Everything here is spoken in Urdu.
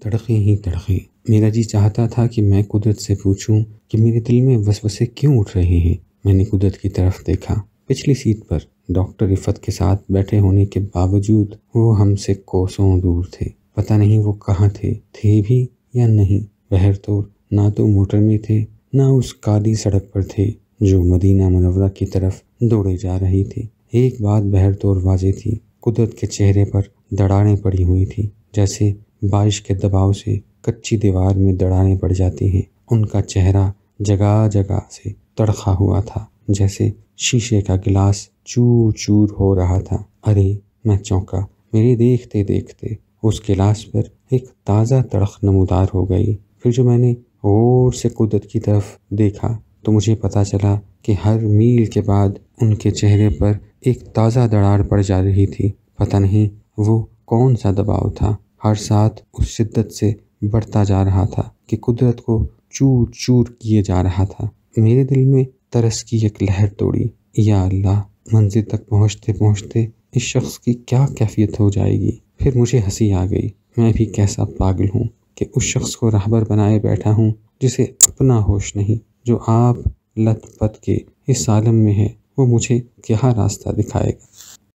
تڑقیں ہی تڑقیں۔ میرا جی چاہتا تھا کہ میں قدرت سے پوچھوں کہ میرے دل میں وسوسے کیوں اٹھ رہے ہیں۔ میں نے قدرت کی طرف دیکھا۔ پچھلی سیٹ پر ڈاکٹر رفعت کے ساتھ بیٹھے ہونے کے باوجود وہ ہم سے کوسوں دور تھے۔ پتہ نہیں وہ کہاں تھے بھی یا نہیں۔ بہرطور نہ تو موٹر میں تھے، نہ اس کالی سڑک پر تھے جو مدینہ منورہ کی طرف دوڑے جا رہی تھی۔ ایک بات بہرطور واضح تھی، قدرت کے چہرے پر دراڑیں پڑی ہوئی تھی، جیسے بارش کے دباؤ سے کچی دیوار میں دراڑیں پڑ جاتی ہیں۔ ان کا چہرہ جگہ جگہ سے تڑخا ہوا تھا، جیسے شیشے کا گلاس چور چور ہو رہا تھا۔ ارے میں چونکا۔ میرے دیکھتے دیکھتے اس گلاس پر ایک تازہ تڑخ نمودار ہو گئی۔ پھر جو میں نے غور سے قدرت کی طرف دیکھا تو مجھے پتہ چلا کہ ہر میل کے بعد ان کے چہرے پر ایک تازہ دراڑ پڑ جا رہی تھی۔ پتہ نہیں وہ کون سا دباؤ تھا، ہر ساتھ اس شدت سے بڑھتا جا رہا تھا کہ قدرت کو چور چور کیے جا رہا تھا۔ میرے دل میں ترس کی ایک لہر دوڑی۔ یا اللہ، منزل تک پہنچتے پہنچتے اس شخص کی کیا کیفیت ہو جائے گی۔ پھر مجھے ہنسی آ گئی۔ میں بھی کیسا پاگل ہوں کہ اس شخص کو رہبر بنائے بیٹھا ہوں جسے اپنا ہوش نہیں۔ جو آپ لت پت کے اس عالم میں ہے، وہ مجھے کیا راستہ دکھائے گا۔